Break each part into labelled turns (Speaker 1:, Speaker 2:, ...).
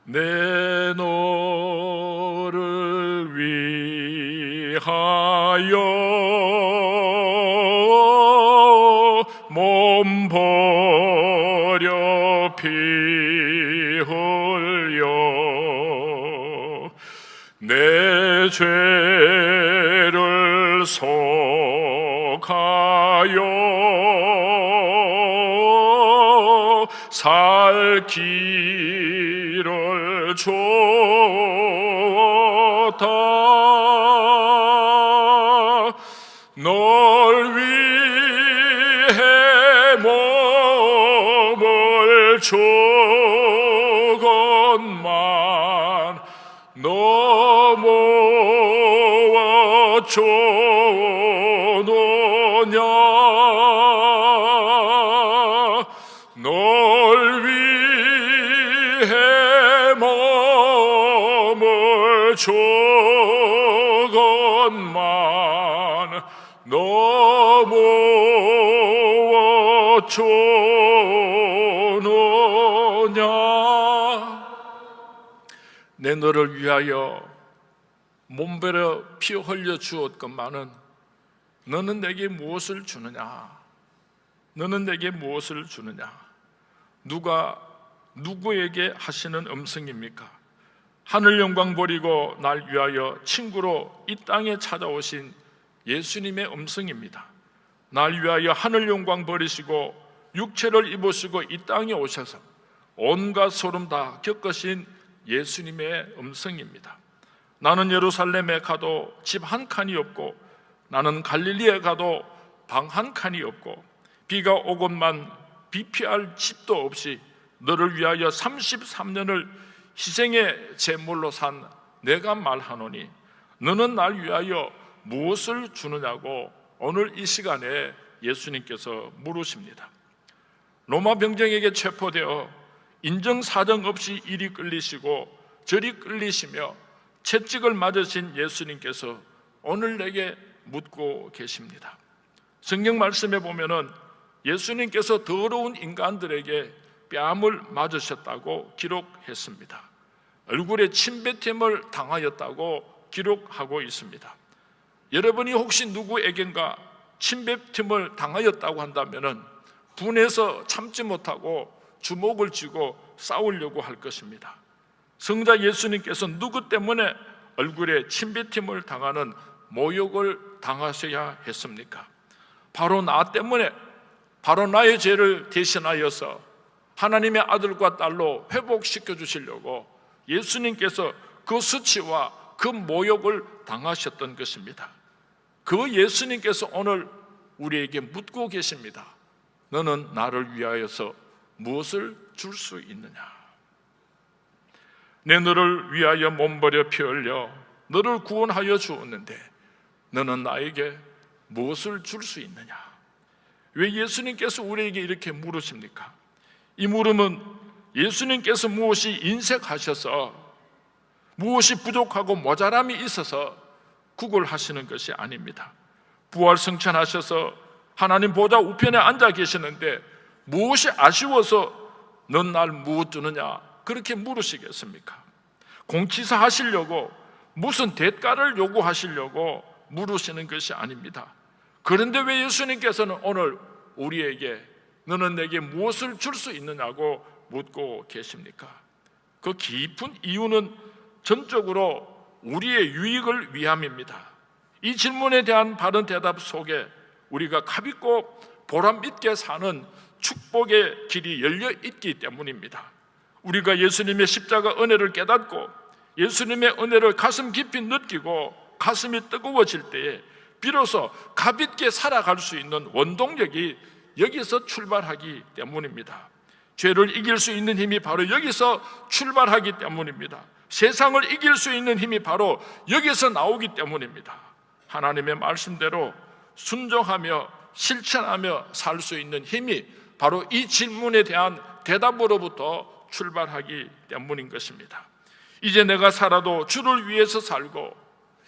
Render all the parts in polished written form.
Speaker 1: 내 너를 위하여 몸 버려 피 흘려 내 죄를 속하여 살 길을 줬다. 널 위해 몸을 주건만 너무어 주노냐. 널 위해 몸을 주건만 너무어 주노냐. 내 너를 위하여 몸베려 피 흘려 주었건만은 너는 내게 무엇을 주느냐? 너는 내게 무엇을 주느냐? 누가 누구에게 하시는 음성입니까? 하늘 영광 버리고 날 위하여 친구로 이 땅에 찾아오신 예수님의 음성입니다. 날 위하여 하늘 영광 버리시고 육체를 입으시고 이 땅에 오셔서 온갖 소름 다 겪으신 예수님의 음성입니다. 나는 예루살렘에 가도 집 한 칸이 없고 나는 갈릴리에 가도 방 한 칸이 없고 비가 오건만 비 피할 집도 없이 너를 위하여 33년을 희생의 제물로 산 내가 말하노니 너는 날 위하여 무엇을 주느냐고 오늘 이 시간에 예수님께서 물으십니다. 로마 병정에게 체포되어 인정사정 없이 이리 끌리시고 저리 끌리시며 채찍을 맞으신 예수님께서 오늘 내게 묻고 계십니다. 성경 말씀에 보면은 예수님께서 더러운 인간들에게 뺨을 맞으셨다고 기록했습니다. 얼굴에 침뱉음을 당하였다고 기록하고 있습니다. 여러분이 혹시 누구에겐가 침뱉음을 당하였다고 한다면은 분해서 참지 못하고 주먹을 쥐고 싸우려고 할 것입니다. 성자 예수님께서 누구 때문에 얼굴에 침뱉음을 당하는 모욕을 당하셔야 했습니까? 바로 나 때문에, 바로 나의 죄를 대신하여서 하나님의 아들과 딸로 회복시켜 주시려고 예수님께서 그 수치와 그 모욕을 당하셨던 것입니다. 그 예수님께서 오늘 우리에게 묻고 계십니다. 너는 나를 위하여서 무엇을 줄 수 있느냐? 내 너를 위하여 몸버려 피 흘려 너를 구원하여 주었는데 너는 나에게 무엇을 줄 수 있느냐? 왜 예수님께서 우리에게 이렇게 물으십니까? 이 물음은 예수님께서 무엇이 인색하셔서 무엇이 부족하고 모자람이 있어서 구걸하시는 것이 아닙니다. 부활승천하셔서 하나님 보좌 우편에 앉아 계시는데 무엇이 아쉬워서 넌 날 무엇 주느냐 그렇게 물으시겠습니까? 공치사 하시려고 무슨 대가를 요구하시려고 물으시는 것이 아닙니다. 그런데 왜 예수님께서는 오늘 우리에게 너는 내게 무엇을 줄 수 있느냐고 묻고 계십니까? 그 깊은 이유는 전적으로 우리의 유익을 위함입니다. 이 질문에 대한 바른 대답 속에 우리가 가볍고 보람 있게 사는 축복의 길이 열려 있기 때문입니다. 우리가 예수님의 십자가 은혜를 깨닫고 예수님의 은혜를 가슴 깊이 느끼고 가슴이 뜨거워질 때에 비로소 가볍게 살아갈 수 있는 원동력이 여기서 출발하기 때문입니다. 죄를 이길 수 있는 힘이 바로 여기서 출발하기 때문입니다. 세상을 이길 수 있는 힘이 바로 여기서 나오기 때문입니다. 하나님의 말씀대로 순종하며 실천하며 살 수 있는 힘이 바로 이 질문에 대한 대답으로부터 출발하기 때문인 것입니다. 이제 내가 살아도 주를 위해서 살고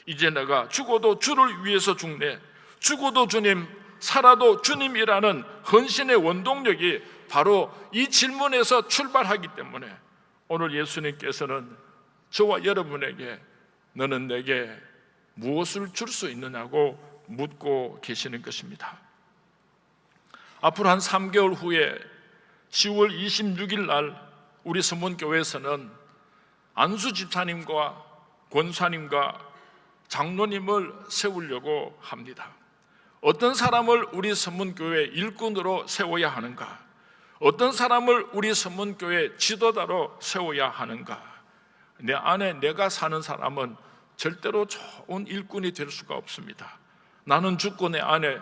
Speaker 1: 이제 내가 죽어도 주를 위해서 죽네. 죽어도 주님, 살아도 주님이라는 헌신의 원동력이 바로 이 질문에서 출발하기 때문에 오늘 예수님께서는 저와 여러분에게 너는 내게 무엇을 줄 수 있느냐고 묻고 계시는 것입니다. 앞으로 한 3개월 후에 10월 26일 날 우리 서문교회에서는 안수 집사님과 권사님과 장로님을 세우려고 합니다. 어떤 사람을 우리 서문교회 일꾼으로 세워야 하는가? 어떤 사람을 우리 서문교회 지도자로 세워야 하는가? 내 안에 내가 사는 사람은 절대로 좋은 일꾼이 될 수가 없습니다. 나는 죽고 내 안에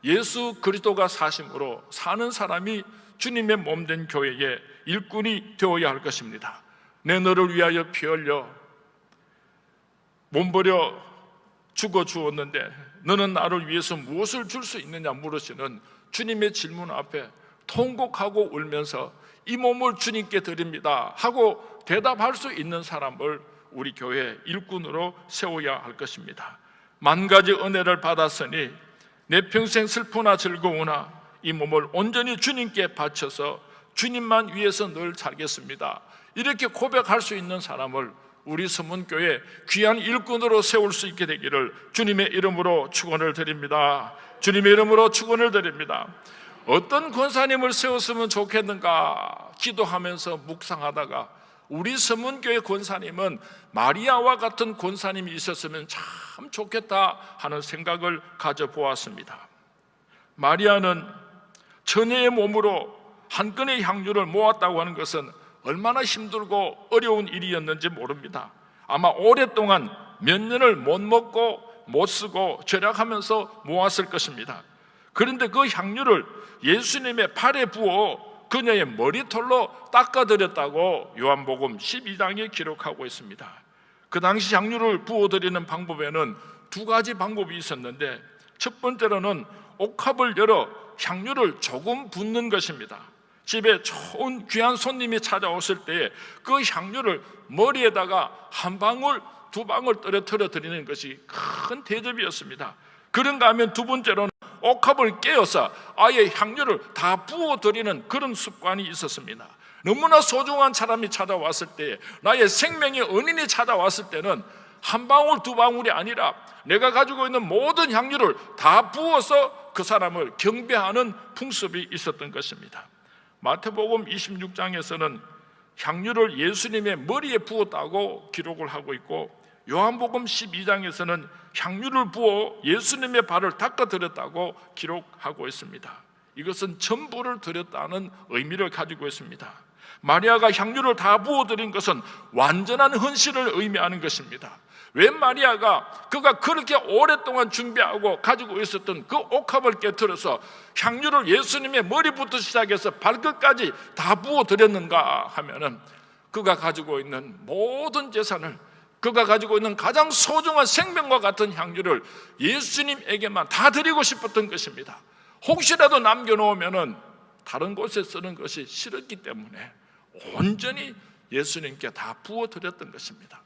Speaker 1: 예수 그리스도가 사심으로 사는 사람이 주님의 몸된 교회의 일꾼이 되어야 할 것입니다. 내 너를 위하여 피 흘려 몸버려 죽어 주었는데 너는 나를 위해서 무엇을 줄 수 있느냐 물으시는 주님의 질문 앞에 통곡하고 울면서 이 몸을 주님께 드립니다 하고 대답할 수 있는 사람을 우리 교회 일꾼으로 세워야 할 것입니다. 만 가지 은혜를 받았으니 내 평생 슬프나 즐거우나 이 몸을 온전히 주님께 바쳐서 주님만 위해서 늘 살겠습니다. 이렇게 고백할 수 있는 사람을 우리 서문교회 귀한 일꾼으로 세울 수 있게 되기를 주님의 이름으로 축원을 드립니다. 주님의 이름으로 축원을 드립니다. 어떤 권사님을 세웠으면 좋겠는가 기도하면서 묵상하다가 우리 서문교회 권사님은 마리아와 같은 권사님이 있었으면 참 좋겠다 하는 생각을 가져보았습니다. 마리아는 처녀의 몸으로 한 건의 향유를 모았다고 하는 것은 얼마나 힘들고 어려운 일이었는지 모릅니다. 아마 오랫동안 몇 년을 못 먹고 못 쓰고 절약하면서 모았을 것입니다. 그런데 그 향유를 예수님의 팔에 부어 그녀의 머리털로 닦아드렸다고 요한복음 12장에 기록하고 있습니다. 그 당시 향유를 부어드리는 방법에는 두 가지 방법이 있었는데 첫 번째로는 옥합을 열어 향유를 조금 붓는 것입니다. 집에 좋은 귀한 손님이 찾아왔을 때 그 향유를 머리에다가 한 방울 두 방울 떨어뜨려 드리는 것이 큰 대접이었습니다. 그런가 하면 두 번째로는 옥합을 깨어서 아예 향유를 다 부어드리는 그런 습관이 있었습니다. 너무나 소중한 사람이 찾아왔을 때, 나의 생명의 은인이 찾아왔을 때는 한 방울 두 방울이 아니라 내가 가지고 있는 모든 향유를 다 부어서 그 사람을 경배하는 풍습이 있었던 것입니다. 마태복음 26장에서는 향유를 예수님의 머리에 부었다고 기록을 하고 있고, 요한복음 12장에서는 향유를 부어 예수님의 발을 닦아드렸다고 기록하고 있습니다. 이것은 전부를 드렸다는 의미를 가지고 있습니다. 마리아가 향유를 다 부어드린 것은 완전한 헌신을 의미하는 것입니다. 왜 마리아가 그가 그렇게 오랫동안 준비하고 가지고 있었던 그 옥합을 깨트려서 향유를 예수님의 머리부터 시작해서 발끝까지 다 부어드렸는가 하면은 그가 가지고 있는 모든 재산을, 그가 가지고 있는 가장 소중한 생명과 같은 향유를 예수님에게만 다 드리고 싶었던 것입니다. 혹시라도 남겨놓으면 다른 곳에 쓰는 것이 싫었기 때문에 온전히 예수님께 다 부어드렸던 것입니다.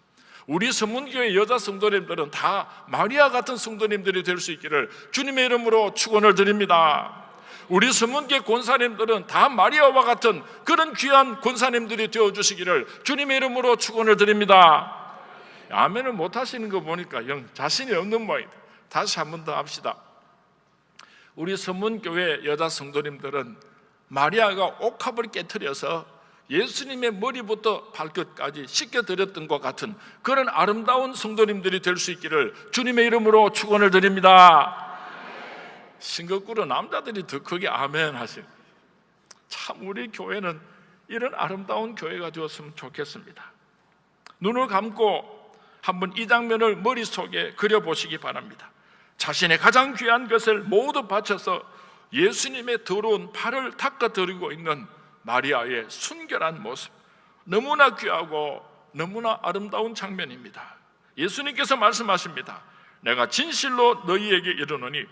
Speaker 1: 우리 서문교회 여자 성도님들은 다 마리아 같은 성도님들이 될 수 있기를 주님의 이름으로 축원을 드립니다. 우리 서문교회 권사님들은 다 마리아와 같은 그런 귀한 권사님들이 되어주시기를 주님의 이름으로 축원을 드립니다. 아멘을 못하시는 거 보니까 영 자신이 없는 모양이다. 다시 한 번 더 합시다. 우리 서문교회 여자 성도님들은 마리아가 옥합을 깨트려서 예수님의 머리부터 발끝까지 씻겨드렸던 것 같은 그런 아름다운 성도님들이 될 수 있기를 주님의 이름으로 축원을 드립니다. 싱거꾸로 남자들이 더 크게 아멘 하시고, 참 우리 교회는 이런 아름다운 교회가 되었으면 좋겠습니다. 눈을 감고 한번 이 장면을 머릿속에 그려보시기 바랍니다. 자신의 가장 귀한 것을 모두 바쳐서 예수님의 더러운 발을 닦아드리고 있는 마리아의 순결한 모습, 너무나 귀하고 너무나 아름다운 장면입니다. 예수님께서 말씀하십니다. 내가 진실로 너희에게 이르노니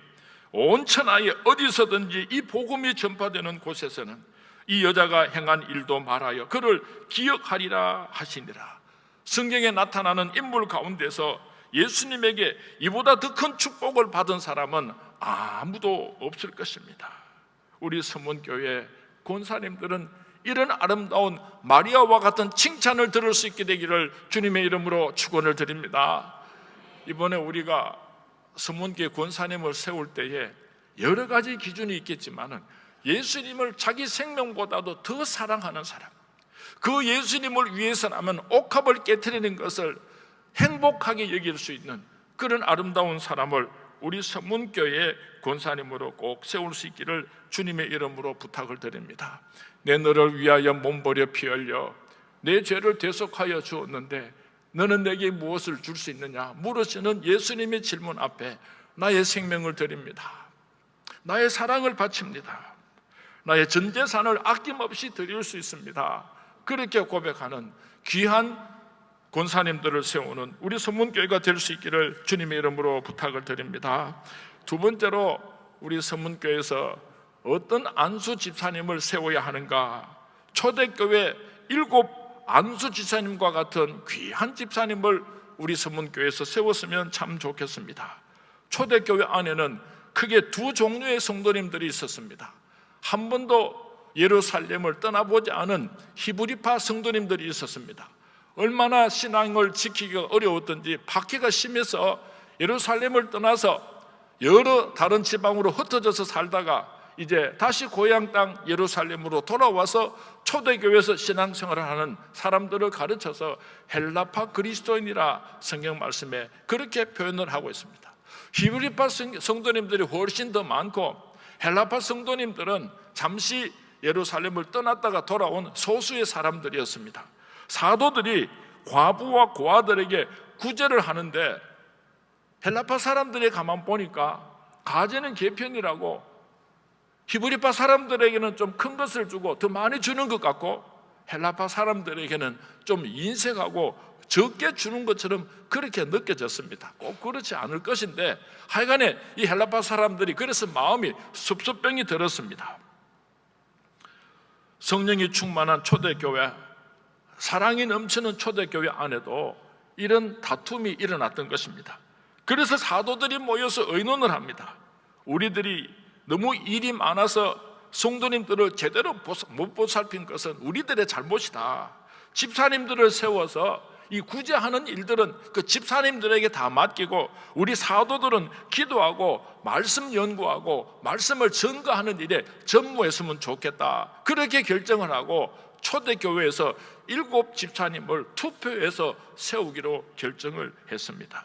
Speaker 1: 온 천하에 어디서든지 이 복음이 전파되는 곳에서는 이 여자가 행한 일도 말하여 그를 기억하리라 하시니라. 성경에 나타나는 인물 가운데서 예수님에게 이보다 더 큰 축복을 받은 사람은 아무도 없을 것입니다. 우리 서문교회 권사님들은 이런 아름다운 마리아와 같은 칭찬을 들을 수 있게 되기를 주님의 이름으로 축원을 드립니다. 이번에 우리가 서문교회 권사님을 세울 때에 여러 가지 기준이 있겠지만은 예수님을 자기 생명보다도 더 사랑하는 사람, 그 예수님을 위해서라면 옥합을 깨트리는 것을 행복하게 여길 수 있는 그런 아름다운 사람을 우리 서문교회 권사님으로 꼭 세울 수 있기를 주님의 이름으로 부탁을 드립니다. 내 너를 위하여 몸버려 피 흘려 내 죄를 대속하여 주었는데 너는 내게 무엇을 줄 수 있느냐 물으시는 예수님의 질문 앞에 나의 생명을 드립니다. 나의 사랑을 바칩니다. 나의 전 재산을 아낌없이 드릴 수 있습니다. 그렇게 고백하는 귀한 권사님들을 세우는 우리 서문교회가 될 수 있기를 주님의 이름으로 부탁을 드립니다. 두 번째로 우리 서문교회에서 어떤 안수 집사님을 세워야 하는가? 초대교회 7 안수 집사님과 같은 귀한 집사님을 우리 서문교회에서 세웠으면 참 좋겠습니다. 초대교회 안에는 크게 두 종류의 성도님들이 있었습니다. 한 번도 예루살렘을 떠나보지 않은 히브리파 성도님들이 있었습니다. 얼마나 신앙을 지키기가 어려웠던지 박해가 심해서 예루살렘을 떠나서 여러 다른 지방으로 흩어져서 살다가 이제 다시 고향 땅 예루살렘으로 돌아와서 초대교회에서 신앙생활을 하는 사람들을 가르쳐서 헬라파 그리스도인이라 성경 말씀에 그렇게 표현을 하고 있습니다. 히브리파 성도님들이 훨씬 더 많고 헬라파 성도님들은 잠시 예루살렘을 떠났다가 돌아온 소수의 사람들이었습니다. 사도들이 과부와 고아들에게 구제를 하는데 헬라파 사람들이 가만 보니까 가제는 개편이라고 히브리파 사람들에게는 좀 큰 것을 주고 더 많이 주는 것 같고 헬라파 사람들에게는 좀 인색하고 적게 주는 것처럼 그렇게 느껴졌습니다. 꼭 그렇지 않을 것인데 하여간에 이 헬라파 사람들이 그래서 마음이 섭섭병이 들었습니다. 성령이 충만한 초대교회, 사랑이 넘치는 초대교회 안에도 이런 다툼이 일어났던 것입니다. 그래서 사도들이 모여서 의논을 합니다. 우리들이 너무 일이 많아서 성도님들을 제대로 못 보살핀 것은 우리들의 잘못이다. 집사님들을 세워서 이 구제하는 일들은 그 집사님들에게 다 맡기고 우리 사도들은 기도하고 말씀 연구하고 말씀을 전가하는 일에 전무했으면 좋겠다. 그렇게 결정을 하고 초대교회에서 7 집사님을 투표해서 세우기로 결정을 했습니다.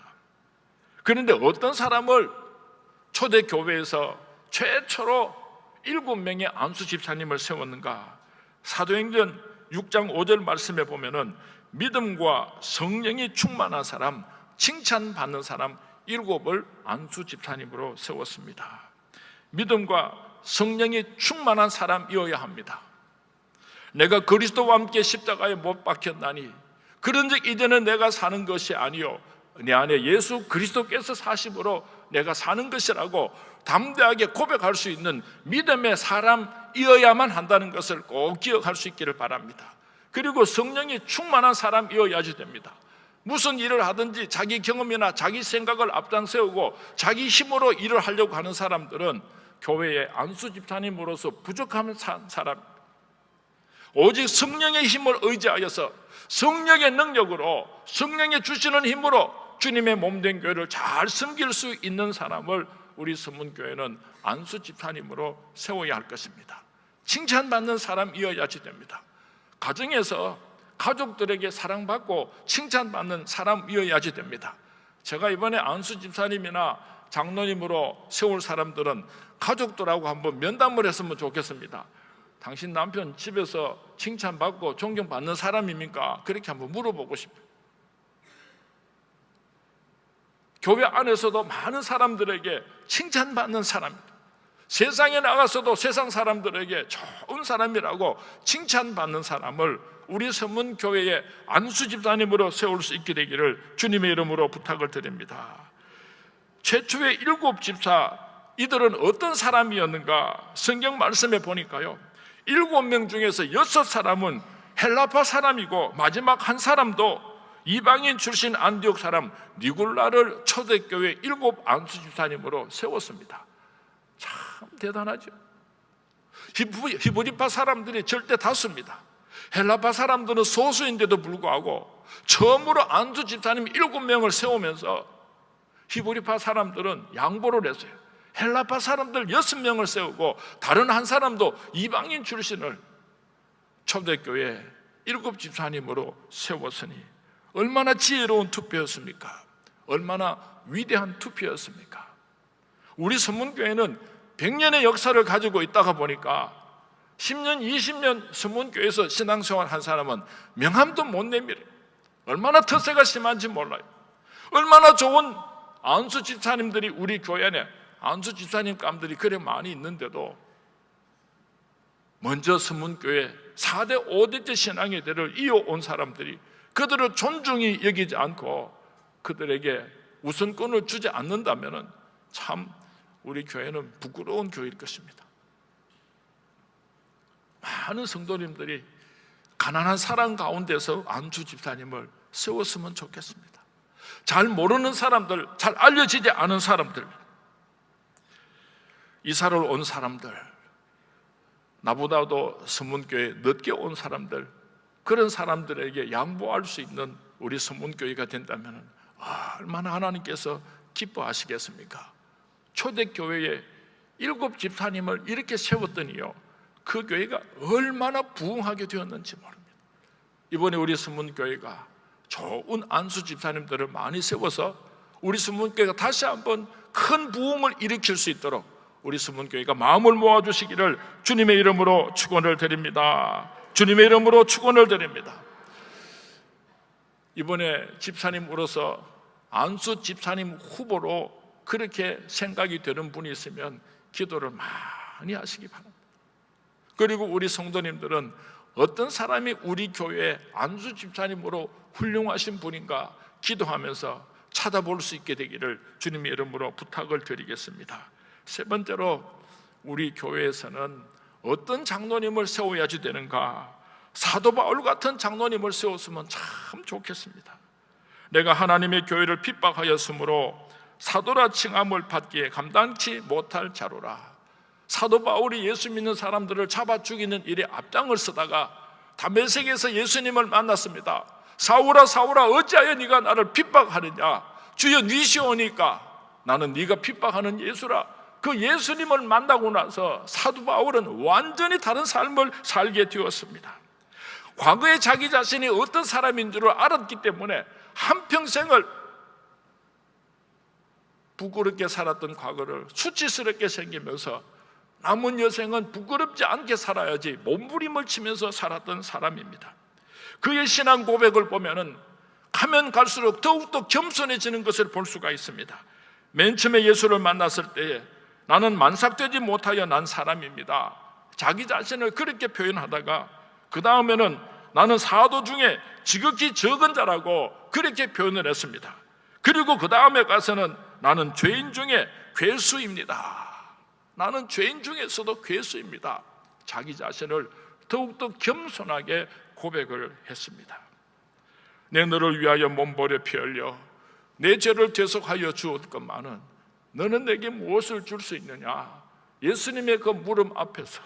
Speaker 1: 그런데 어떤 사람을 초대교회에서 최초로 7명의 안수 집사님을 세웠는가? 사도행전 6장 5절 말씀에 보면은 믿음과 성령이 충만한 사람, 칭찬받는 사람 7을 안수 집사님으로 세웠습니다. 믿음과 성령이 충만한 사람이어야 합니다. 내가 그리스도와 함께 십자가에 못 박혔나니 그런즉 이제는 내가 사는 것이 아니요 내 안에 예수 그리스도께서 사심으로 내가 사는 것이라고 담대하게 고백할 수 있는 믿음의 사람이어야만 한다는 것을 꼭 기억할 수 있기를 바랍니다. 그리고 성령이 충만한 사람이어야지 됩니다. 무슨 일을 하든지 자기 경험이나 자기 생각을 앞장세우고 자기 힘으로 일을 하려고 하는 사람들은 교회의 안수 집사님으로서 부족한 사람, 오직 성령의 힘을 의지하여서 성령의 능력으로 성령이 주시는 힘으로 주님의 몸된 교회를 잘 섬길 수 있는 사람을 우리 서문교회는 안수 집사님으로 세워야 할 것입니다. 칭찬받는 사람이어야지 됩니다. 가정에서 가족들에게 사랑받고 칭찬받는 사람이어야지 됩니다. 제가 이번에 안수 집사님이나 장로님으로 세울 사람들은 가족들하고 한번 면담을 했으면 좋겠습니다. 당신 남편 집에서 칭찬받고 존경받는 사람입니까? 그렇게 한번 물어보고 싶어요. 교회 안에서도 많은 사람들에게 칭찬받는 사람입니다. 세상에 나가서도 세상 사람들에게 좋은 사람이라고 칭찬받는 사람을 우리 서문교회의 안수 집사님으로 세울 수 있게 되기를 주님의 이름으로 부탁을 드립니다. 최초의 7 집사, 이들은 어떤 사람이었는가? 성경 말씀에 보니까요 7명 중에서 6사람은 헬라파 사람이고 마지막 한 사람도 이방인 출신 안디옥 사람 니골라를 초대교회 7 안수 집사님으로 세웠습니다. 참 대단하죠. 히브리파 사람들이 절대 다수입니다. 헬라파 사람들은 소수인데도 불구하고 처음으로 안수 집사님 7명을 세우면서 히브리파 사람들은 양보를 했어요. 헬라파 사람들 6명을 세우고 다른 한 사람도 이방인 출신을 초대교회 7 집사님으로 세웠으니 얼마나 지혜로운 투표였습니까? 얼마나 위대한 투표였습니까? 우리 서문교회는 100년의 역사를 가지고 있다가 보니까 10년, 20년 서문교회에서 신앙생활 한 사람은 명함도 못 내밀어요. 얼마나 텃세가 심한지 몰라요. 얼마나 좋은 안수 집사님들이 우리 교회 안에 안수 집사님 감들이 그래 많이 있는데도 먼저 서문교회 4대 5대째 신앙의 대를 이어온 사람들이 그들을 존중히 여기지 않고 그들에게 우선권을 주지 않는다면 참 우리 교회는 부끄러운 교회일 것입니다. 많은 성도님들이 가난한 사람 가운데서 안수 집사님을 세웠으면 좋겠습니다. 잘 모르는 사람들, 잘 알려지지 않은 사람들, 이사를 온 사람들, 나보다도 서문교회 늦게 온 사람들, 그런 사람들에게 양보할 수 있는 우리 서문교회가 된다면 얼마나 하나님께서 기뻐하시겠습니까? 초대교회에 7 집사님을 이렇게 세웠더니요, 그 교회가 얼마나 부흥하게 되었는지 모릅니다. 이번에 우리 서문교회가 좋은 안수 집사님들을 많이 세워서 우리 서문교회가 다시 한번 큰 부흥을 일으킬 수 있도록 우리 서문교회가 마음을 모아주시기를 주님의 이름으로 축원을 드립니다. 주님의 이름으로 축원을 드립니다. 이번에 집사님으로서 안수 집사님 후보로 그렇게 생각이 되는 분이 있으면 기도를 많이 하시기 바랍니다. 그리고 우리 성도님들은 어떤 사람이 우리 교회에 안수 집사님으로 훌륭하신 분인가 기도하면서 찾아볼 수 있게 되기를 주님의 이름으로 부탁을 드리겠습니다. 세 번째로 우리 교회에서는 어떤 장로님을 세워야지 되는가? 사도 바울 같은 장로님을 세웠으면 참 좋겠습니다. 내가 하나님의 교회를 핍박하였으므로 사도라 칭함을 받기에 감당치 못할 자로라. 사도 바울이 예수 믿는 사람들을 잡아 죽이는 일에 앞장을 서다가 다메섹에서 예수님을 만났습니다. 사울아 사울아 어찌하여 네가 나를 핍박하느냐? 주여 니시오니까 나는 네가 핍박하는 예수라. 그 예수님을 만나고 나서 사도 바울은 완전히 다른 삶을 살게 되었습니다. 과거에 자기 자신이 어떤 사람인 줄 알았기 때문에 한평생을 부끄럽게 살았던 과거를 수치스럽게 생기면서 남은 여생은 부끄럽지 않게 살아야지 몸부림을 치면서 살았던 사람입니다. 그의 신앙 고백을 보면은 가면 갈수록 더욱더 겸손해지는 것을 볼 수가 있습니다. 맨 처음에 예수를 만났을 때에 나는 만삭되지 못하여 난 사람입니다. 자기 자신을 그렇게 표현하다가 그 다음에는 나는 사도 중에 지극히 적은 자라고 그렇게 표현을 했습니다. 그리고 그 다음에 가서는 나는 죄인 중에 괴수입니다. 나는 죄인 중에서도 괴수입니다. 자기 자신을 더욱더 겸손하게 고백을 했습니다. 내 너를 위하여 몸버려 피 흘려 내 죄를 대속하여 주었건만은 너는 내게 무엇을 줄 수 있느냐? 예수님의 그 물음 앞에서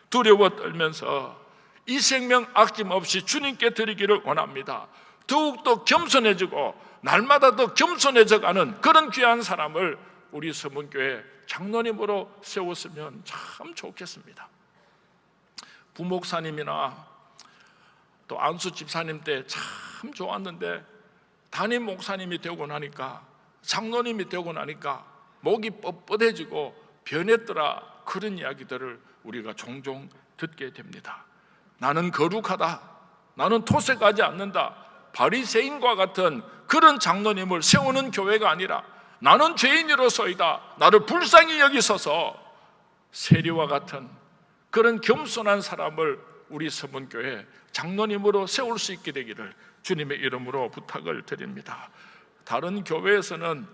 Speaker 1: 두려워 떨면서 이 생명 아낌없이 주님께 드리기를 원합니다. 더욱더 겸손해지고 날마다 더 겸손해져가는 그런 귀한 사람을 우리 서문교회 장로님으로 세웠으면 참 좋겠습니다. 부목사님이나 또 안수 집사님 때 참 좋았는데 담임 목사님이 되고 나니까 장로님이 되고 나니까 목이 뻣뻣해지고 변했더라, 그런 이야기들을 우리가 종종 듣게 됩니다. 나는 거룩하다, 나는 토색하지 않는다, 바리새인과 같은 그런 장로님을 세우는 교회가 아니라 나는 죄인으로서이다, 나를 불쌍히 여기소서, 세리와 같은 그런 겸손한 사람을 우리 서문교회 장로님으로 세울 수 있게 되기를 주님의 이름으로 부탁을 드립니다. 다른 교회에서는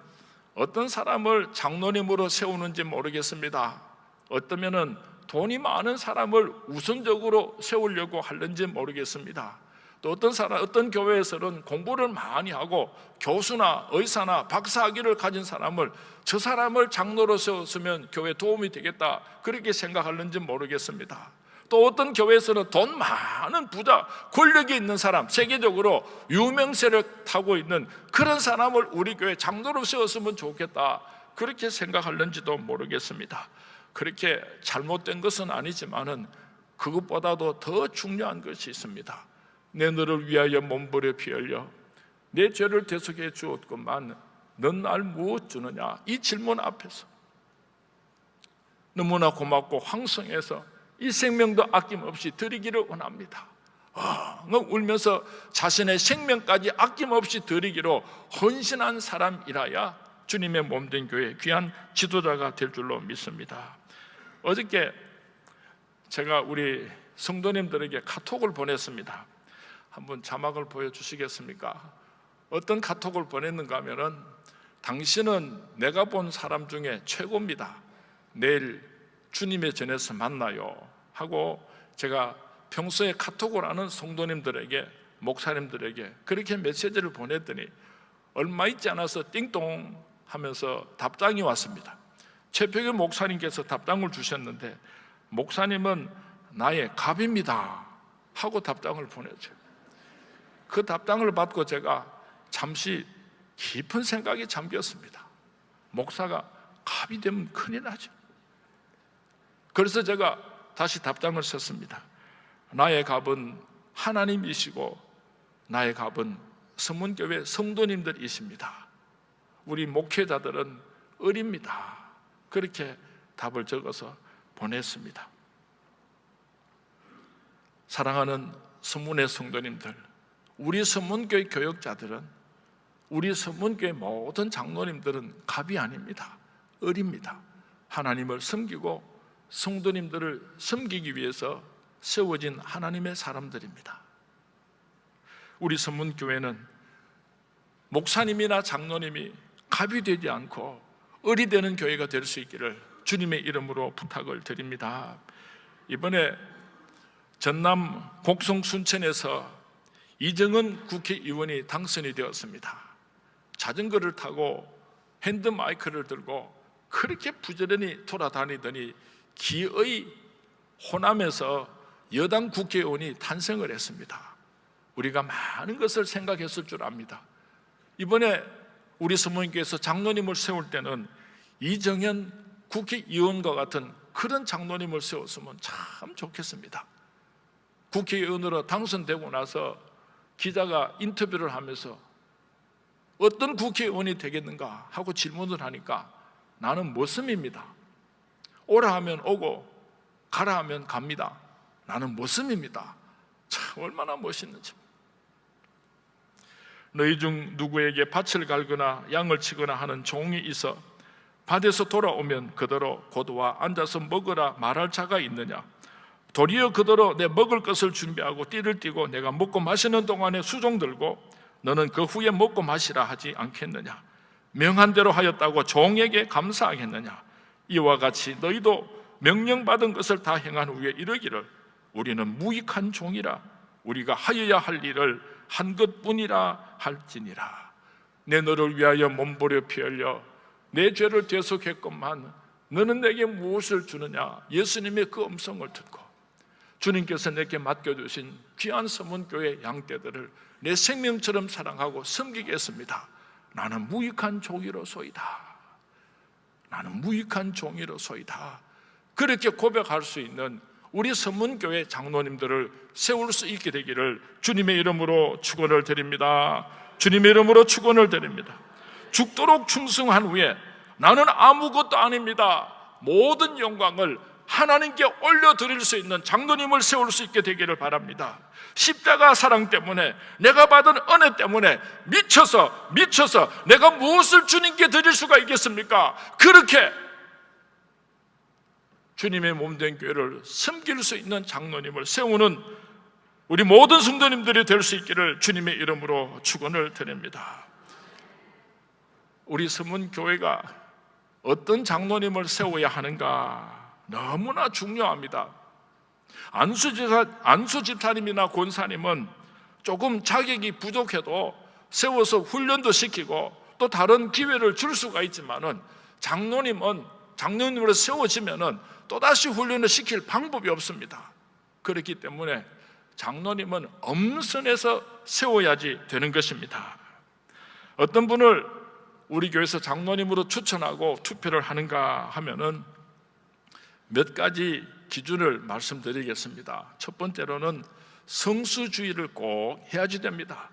Speaker 1: 어떤 사람을 장로님으로 세우는지 모르겠습니다. 어떠면은 돈이 많은 사람을 우선적으로 세우려고 하는지 모르겠습니다. 또 어떤 교회에서는 공부를 많이 하고 교수나 의사나 박사학위를 가진 사람을, 저 사람을 장로로 세웠으면 교회에 도움이 되겠다, 그렇게 생각하는지 모르겠습니다. 또 어떤 교회에서는 돈 많은 부자, 권력이 있는 사람, 세계적으로 유명세를 타고 있는 그런 사람을 우리 교회 장로로 세웠으면 좋겠다, 그렇게 생각하는지도 모르겠습니다. 그렇게 잘못된 것은 아니지만은 그것보다도 더 중요한 것이 있습니다. 내 너를 위하여 몸부려 피 흘려 내 죄를 대속해 주었건만 넌 날 무엇 주느냐, 이 질문 앞에서 너무나 고맙고 황성해서 이 생명도 아낌없이 드리기를 원합니다. 울면서 자신의 생명까지 아낌없이 드리기로 헌신한 사람이라야 주님의 몸된 교회 귀한 지도자가 될 줄로 믿습니다. 어저께 제가 우리 성도님들에게 카톡을 보냈습니다. 한번 자막을 보여주시겠습니까? 어떤 카톡을 보냈는가 하면은, 당신은 내가 본 사람 중에 최고입니다. 내일 주님의 전에서 만나요 하고, 제가 평소에 카톡을 하는 성도님들에게, 목사님들에게 그렇게 메시지를 보냈더니 얼마 있지 않아서 띵동 하면서 답장이 왔습니다. 최표규 목사님께서 답장을 주셨는데, 목사님은 나의 갑입니다 하고 답장을 보냈죠. 그 답장을 받고 제가 잠시 깊은 생각에 잠겼습니다. 목사가 갑이 되면 큰일 나죠. 그래서 제가 다시 답장을 썼습니다. 나의 갑은 하나님이시고 나의 갑은 서문교회 성도님들이십니다. 우리 목회자들은 을입니다. 그렇게 답을 적어서 보냈습니다. 사랑하는 서문의 성도님들, 우리 서문교회 교역자들은, 우리 서문교회 모든 장로님들은 갑이 아닙니다. 을입니다. 하나님을 섬기고 성도님들을 섬기기 위해서 세워진 하나님의 사람들입니다. 우리 서문교회는 목사님이나 장로님이 갑이 되지 않고 을이 되는 교회가 될 수 있기를 주님의 이름으로 부탁을 드립니다. 이번에 전남 곡성 순천에서 이정은 국회의원이 당선이 되었습니다. 자전거를 타고 핸드마이크를 들고 그렇게 부지런히 돌아다니더니 기어이 호남에서 여당 국회의원이 탄생을 했습니다. 우리가 많은 것을 생각했을 줄 압니다. 이번에 우리 서문교회에서 장로님을 세울 때는 이정현 국회의원과 같은 그런 장로님을 세웠으면 참 좋겠습니다. 국회의원으로 당선되고 나서 기자가 인터뷰를 하면서 어떤 국회의원이 되겠는가 하고 질문을 하니까 나는 머슴입니다. 오라 하면 오고 가라 하면 갑니다. 나는 머슴입니다. 참 얼마나 멋있는지. 너희 중 누구에게 밭을 갈거나 양을 치거나 하는 종이 있어 밭에서 돌아오면 그대로 고도와 앉아서 먹으라 말할 자가 있느냐? 도리어 그대로 내 먹을 것을 준비하고 띠를 띠고 내가 먹고 마시는 동안에 수종 들고 너는 그 후에 먹고 마시라 하지 않겠느냐? 명한 대로 하였다고 종에게 감사하겠느냐? 이와 같이 너희도 명령받은 것을 다 행한 후에 이르기를 우리는 무익한 종이라 우리가 하여야 할 일을 한 것뿐이라 할지니라. 내 너를 위하여 몸부려 피 흘려 내 죄를 대속했건만 너는 내게 무엇을 주느냐? 예수님의 그 음성을 듣고 주님께서 내게 맡겨주신 귀한 서문교회 양떼들을 내 생명처럼 사랑하고 섬기겠습니다. 나는 무익한 종이로소이다. 나는 무익한 종이로소이다. 그렇게 고백할 수 있는 우리 서문교회 장로님들을 세울 수 있게 되기를 주님의 이름으로 축원을 드립니다. 주님의 이름으로 축원을 드립니다. 죽도록 충성한 후에 나는 아무것도 아닙니다. 모든 영광을 하나님께 올려드릴 수 있는 장로님을 세울 수 있게 되기를 바랍니다. 십자가 사랑 때문에, 내가 받은 은혜 때문에 미쳐서 내가 무엇을 주님께 드릴 수가 있겠습니까? 그렇게 주님의 몸된 교회를 섬길 수 있는 장로님을 세우는 우리 모든 성도님들이 될 수 있기를 주님의 이름으로 축원을 드립니다. 우리 서문교회가 어떤 장로님을 세워야 하는가 너무나 중요합니다. 안수 집사님이나 권사님은 조금 자격이 부족해도 세워서 훈련도 시키고 또 다른 기회를 줄 수가 있지만은 장로님으로 세워지면은 또다시 훈련을 시킬 방법이 없습니다. 그렇기 때문에 장로님은 엄선해서 세워야지 되는 것입니다. 어떤 분을 우리 교회에서 장로님으로 추천하고 투표를 하는가 하면은 몇 가지 기준을 말씀드리겠습니다. 첫 번째로는 성수주의를 꼭 해야지 됩니다.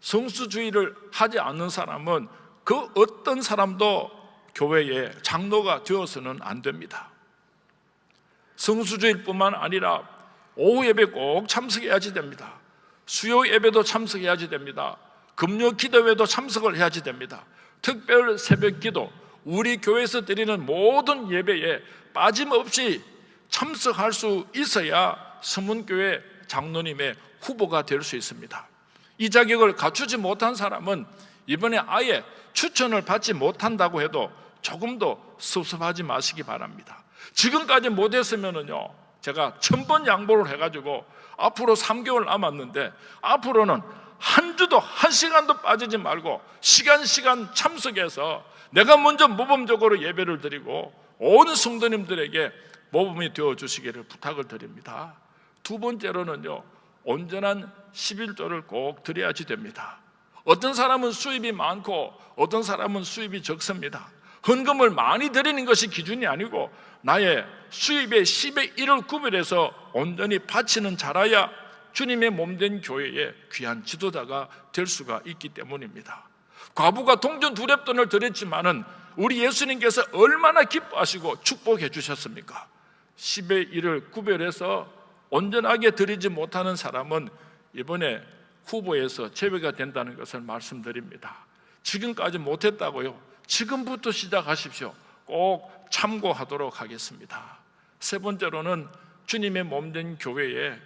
Speaker 1: 성수주의를 하지 않는 사람은 그 어떤 사람도 교회의 장로가 되어서는 안 됩니다. 성수주일 뿐만 아니라 오후 예배 꼭 참석해야지 됩니다. 수요 예배도 참석해야지 됩니다. 금요 기도회도 참석을 해야지 됩니다. 특별 새벽 기도, 우리 교회에서 드리는 모든 예배에 빠짐없이 참석할 수 있어야 서문교회 장로님의 후보가 될 수 있습니다. 이 자격을 갖추지 못한 사람은 이번에 아예 추천을 받지 못한다고 해도 조금 더 섭섭하지 마시기 바랍니다. 지금까지 못했으면은요, 제가 1000번 양보를 해가지고 앞으로 3개월 남았는데 앞으로는 한 주도 한 시간도 빠지지 말고 시간 참석해서 내가 먼저 모범적으로 예배를 드리고 온 성도님들에게 모범이 되어주시기를 부탁을 드립니다. 두 번째로는요, 온전한 11조를 꼭 드려야지 됩니다. 어떤 사람은 수입이 많고 어떤 사람은 수입이 적습니다. 헌금을 많이 드리는 것이 기준이 아니고 나의 수입의 10의 1을 구별해서 온전히 바치는 자라야 주님의 몸된 교회의 귀한 지도자가 될 수가 있기 때문입니다. 과부가 동전 2렙돈을 드렸지만은 우리 예수님께서 얼마나 기뻐하시고 축복해 주셨습니까? 10의 1을 구별해서 온전하게 드리지 못하는 사람은 이번에 후보에서 제외가 된다는 것을 말씀드립니다. 지금까지 못했다고요? 지금부터 시작하십시오. 꼭 참고하도록 하겠습니다. 세 번째로는 주님의 몸된 교회에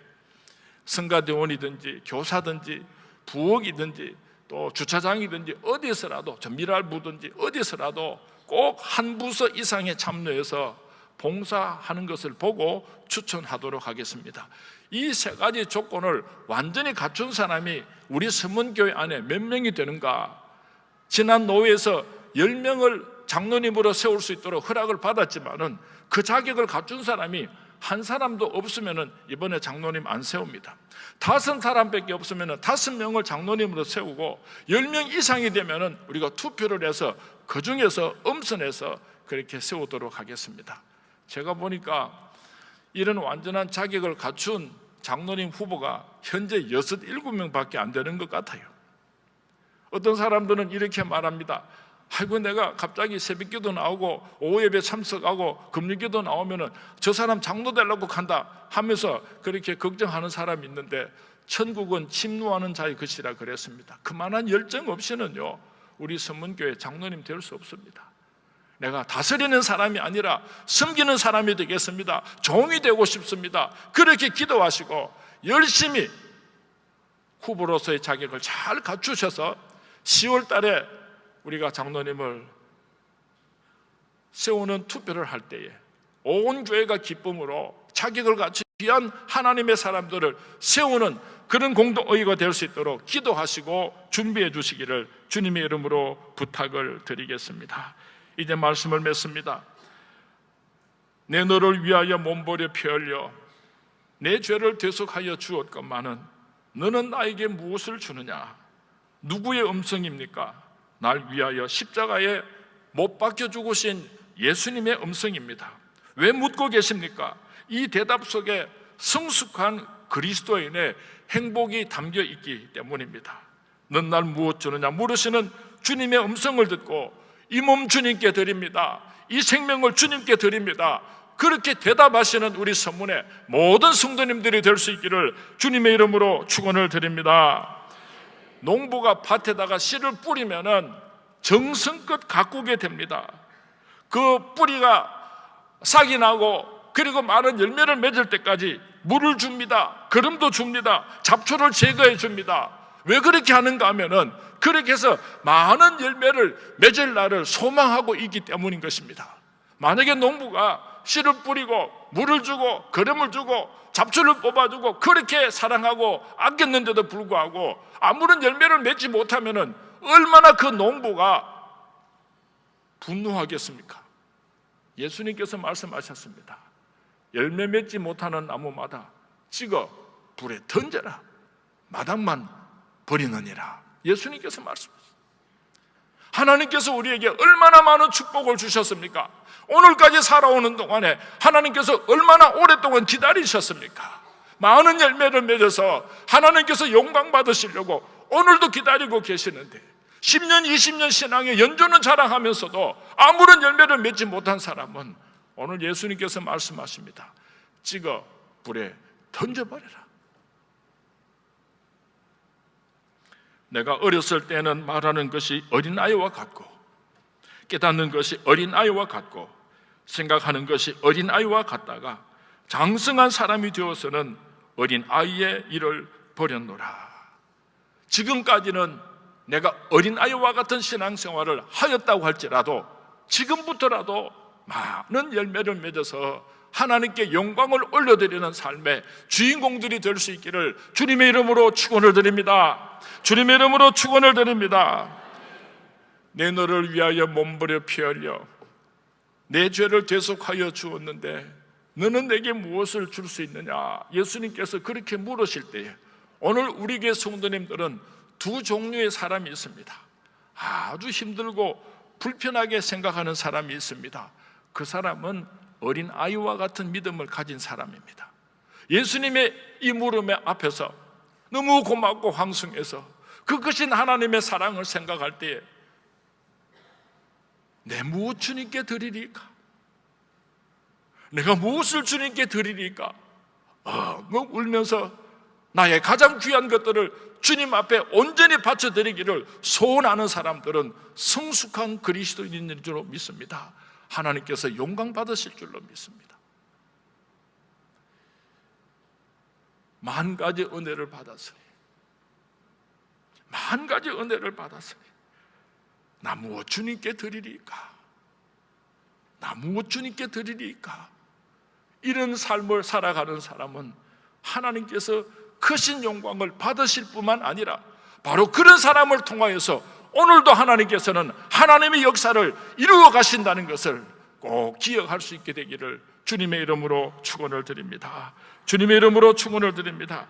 Speaker 1: 성가대원이든지 교사든지 부엌이든지 또 주차장이든지 어디서라도 전미랄부든지 어디서라도 꼭 한 부서 이상에 참여해서 봉사하는 것을 보고 추천하도록 하겠습니다. 이 세 가지 조건을 완전히 갖춘 사람이 우리 서문교회 안에 몇 명이 되는가? 지난 노회에서 10명을 장로님으로 세울 수 있도록 허락을 받았지만은 그 자격을 갖춘 사람이 한 사람도 없으면은 이번에 장로님 안 세웁니다. 5사람밖에 없으면은 5명을 장로님으로 세우고 10명 이상이 되면은 우리가 투표를 해서 그 중에서 엄선해서 그렇게 세우도록 하겠습니다. 제가 보니까 이런 완전한 자격을 갖춘 장로님 후보가 현재 6, 7명밖에 안 되는 것 같아요. 어떤 사람들은 이렇게 말합니다. 아이고, 내가 갑자기 새벽기도 나오고 오후 예배 참석하고 금요기도 나오면은 저 사람 장로 되려고 간다 하면서 그렇게 걱정하는 사람이 있는데 천국은 침노하는 자의 것이라 그랬습니다. 그만한 열정 없이는요, 우리 서문교회 장로님 될 수 없습니다. 내가 다스리는 사람이 아니라 섬기는 사람이 되겠습니다. 종이 되고 싶습니다. 그렇게 기도하시고 열심히 후보로서의 자격을 잘 갖추셔서 10월 달에 우리가 장로님을 세우는 투표를 할 때에 온 교회가 기쁨으로 자격을 갖춘 귀한 하나님의 사람들을 세우는 그런 공동의가 될 수 있도록 기도하시고 준비해 주시기를 주님의 이름으로 부탁을 드리겠습니다. 이제 말씀을 맺습니다. 내 너를 위하여 몸버려 피 흘려 내 죄를 대속하여 주었건만은 너는 나에게 무엇을 주느냐? 누구의 음성입니까? 날 위하여 십자가에 못 박혀 죽으신 예수님의 음성입니다. 왜 묻고 계십니까? 이 대답 속에 성숙한 그리스도인의 행복이 담겨 있기 때문입니다. 넌 날 무엇 주느냐 물으시는 주님의 음성을 듣고 이 몸 주님께 드립니다. 이 생명을 주님께 드립니다. 그렇게 대답하시는 우리 서문의 모든 성도님들이 될 수 있기를 주님의 이름으로 축원을 드립니다. 농부가 밭에다가 씨를 뿌리면은 정성껏 가꾸게 됩니다. 그 뿌리가 싹이 나고 그리고 많은 열매를 맺을 때까지 물을 줍니다. 거름도 줍니다. 잡초를 제거해 줍니다. 왜 그렇게 하는가 하면은 그렇게 해서 많은 열매를 맺을 날을 소망하고 있기 때문인 것입니다. 만약에 농부가 씨를 뿌리고 물을 주고 거름을 주고 잡초를 뽑아주고 그렇게 사랑하고 아꼈는데도 불구하고 아무런 열매를 맺지 못하면 얼마나 그 농부가 분노하겠습니까? 예수님께서 말씀하셨습니다. 열매 맺지 못하는 나무마다 찍어 불에 던져라. 마당만 버리느니라. 예수님께서 말씀하셨습니다. 하나님께서 우리에게 얼마나 많은 축복을 주셨습니까? 오늘까지 살아오는 동안에 하나님께서 얼마나 오랫동안 기다리셨습니까? 많은 열매를 맺어서 하나님께서 영광 받으시려고 오늘도 기다리고 계시는데 10년, 20년 신앙의 연조는 자랑하면서도 아무런 열매를 맺지 못한 사람은 오늘 예수님께서 말씀하십니다. 찍어 불에 던져버려라. 내가 어렸을 때는 말하는 것이 어린아이와 같고 깨닫는 것이 어린아이와 같고 생각하는 것이 어린아이와 같다가 장성한 사람이 되어서는 어린아이의 일을 버렸노라. 지금까지는 내가 어린아이와 같은 신앙생활을 하였다고 할지라도 지금부터라도 많은 열매를 맺어서 하나님께 영광을 올려드리는 삶의 주인공들이 될 수 있기를 주님의 이름으로 축원을 드립니다. 주님의 이름으로 축원을 드립니다. 내 너를 위하여 몸부려 피 흘려 내 죄를 대속하여 주었는데 너는 내게 무엇을 줄 수 있느냐? 예수님께서 그렇게 물으실 때에 오늘 우리 교회 성도님들은 두 종류의 사람이 있습니다. 아주 힘들고 불편하게 생각하는 사람이 있습니다. 그 사람은 어린아이와 같은 믿음을 가진 사람입니다. 예수님의 이 물음에 앞에서 너무 고맙고 황송해서 그 크신 하나님의 사랑을 생각할 때에 내 무엇 주님께 드리리까? 내가 무엇을 주님께 드리리까? 울면서 나의 가장 귀한 것들을 주님 앞에 온전히 바쳐드리기를 소원하는 사람들은 성숙한 그리스도인인 줄로 믿습니다. 하나님께서 영광 받으실 줄로 믿습니다. 만 가지 은혜를 받았으니 만 가지 은혜를 받았으니 나 무엇 주님께 드리리까? 나 무엇 주님께 드리리까? 이런 삶을 살아가는 사람은 하나님께서 크신 영광을 받으실 뿐만 아니라 바로 그런 사람을 통하여서 오늘도 하나님께서는 하나님의 역사를 이루어 가신다는 것을 꼭 기억할 수 있게 되기를 주님의 이름으로 축원을 드립니다. 주님의 이름으로 축원을 드립니다.